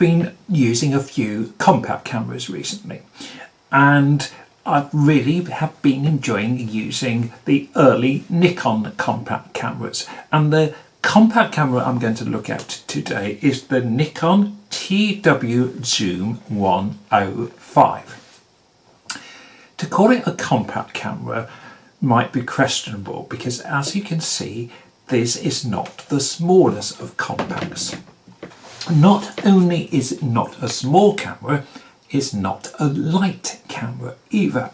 been using a few compact cameras recently, and I really have been enjoying using the early Nikon compact cameras. And the compact camera I'm going to look at today is the Nikon TW Zoom 105. To call it a compact camera might be questionable because, as you can see, this is not the smallest of compacts. Not only is it not a small camera, it's not a light camera either.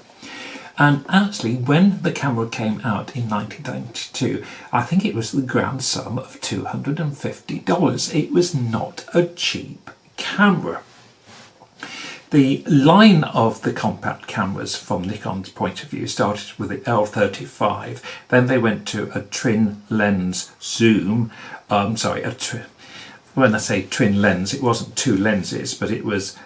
And actually, when the camera came out in 1992, I think it was the grand sum of $250. It was not a cheap camera. The line of the compact cameras from Nikon's point of view started with the L35, then they went to a twin lens zoom, when I say twin lens, it wasn't two lenses, but it was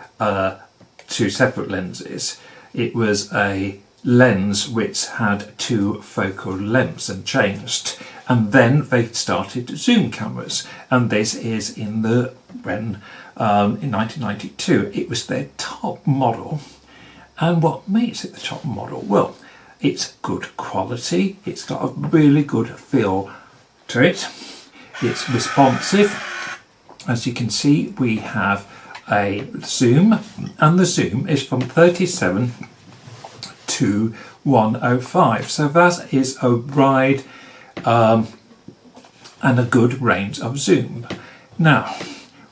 two separate lenses. It was a lens which had two focal lengths and changed, and then they started zoom cameras, and this is in 1992 it was their top model. And what makes it the top model? Well, it's good quality, it's got a really good feel to it, it's responsive. As you can see, we have a zoom, and the zoom is from 37 to 105, so that is a wide and a good range of zoom. Now,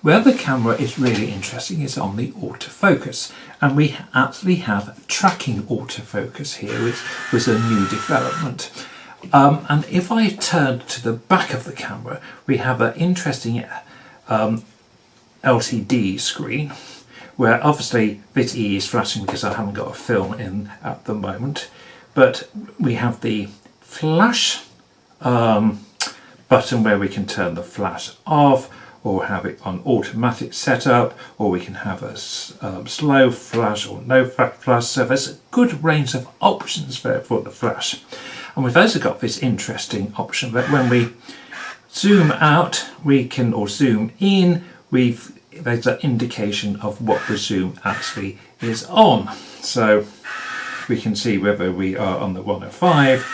where the camera is really interesting is on the autofocus, and we actually have tracking autofocus here, which was a new development. And if I turn to the back of the camera, we have an interesting LCD screen, where obviously this E is flashing because I haven't got a film in at the moment, but we have the flash button where we can turn the flash off or have it on automatic setup, or we can have a slow flash or no flash, so there's a good range of options there for the flash. And we've also got this interesting option that when we zoom out or zoom in, there's an indication of what the zoom actually is on. So we can see whether we are on the 105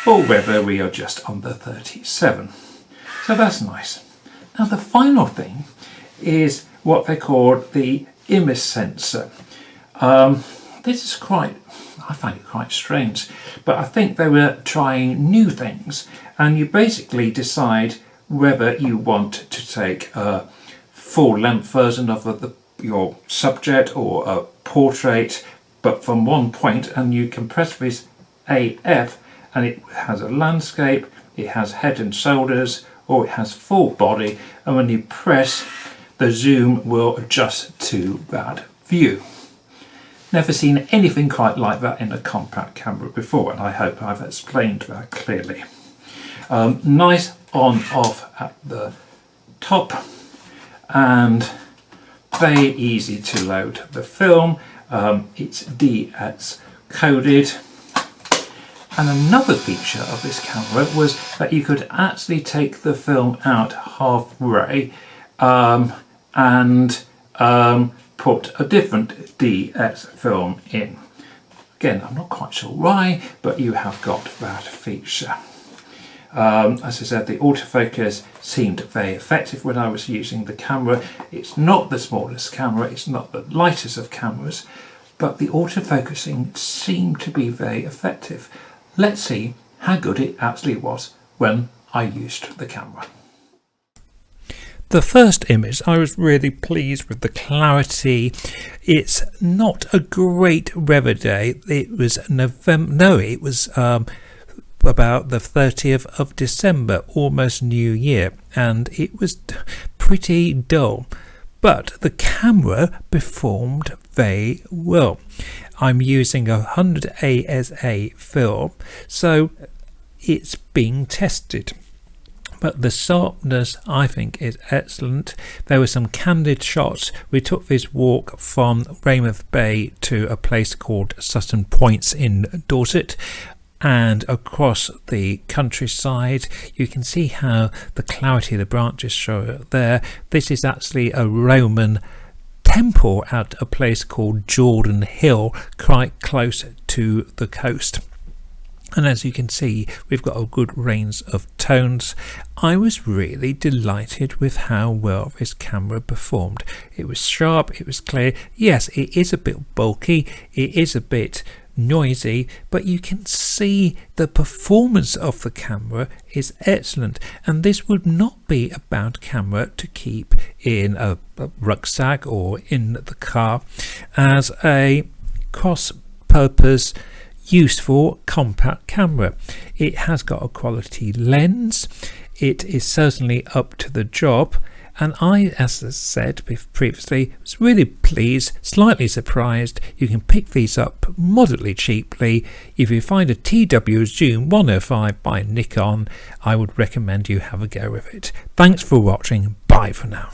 or whether we are just on the 37. So that's nice. Now the final thing is what they call the image sensor. This is I find it quite strange, but I think they were trying new things, and you basically decide whether you want to take a full-length version of your subject or a portrait, but from one point, and you can press this AF and it has a landscape, it has head and shoulders, or it has full body, and when you press, the zoom will adjust to that view. Never seen anything quite like that in a compact camera before, and I hope I've explained that clearly. Nice on-off at the top, and very easy to load the film. It's DS coded. And another feature of this camera was that you could actually take the film out halfway and put a different DS film in. Again, I'm not quite sure why, but you have got that feature. As I said, the autofocus seemed very effective when I was using the camera. It's not the smallest camera, it's not the lightest of cameras, but the autofocusing seemed to be very effective. Let's see how good it actually was when I used the camera. The first image, I was really pleased with the clarity. It's not a great weather day. It was it was about the 30th of December, almost New Year, and it was pretty dull. But the camera performed very well. I'm using a 100 ASA film, so it's being tested. But the sharpness, I think, is excellent. There were some candid shots. We took this walk from Weymouth Bay to a place called Sutton Points in Dorset, and across the countryside you can see how the clarity of the branches show there. This is actually a Roman temple at a place called Jordan Hill, quite close to the coast. And as you can see, we've got a good range of tones. I was really delighted with how well this camera performed. It was sharp, it was clear. Yes, it is a bit bulky, it is a bit noisy, but you can see the performance of the camera is excellent, and this would not be a bad camera to keep in a rucksack or in the car as a cross-purpose useful compact camera. It has got a quality lens, it is certainly up to the job, and I, as I said previously, was really pleased, slightly surprised. You can pick these up moderately cheaply. If you find a TW Zoom 105 by Nikon, I would recommend you have a go with it. Thanks for watching, bye for now.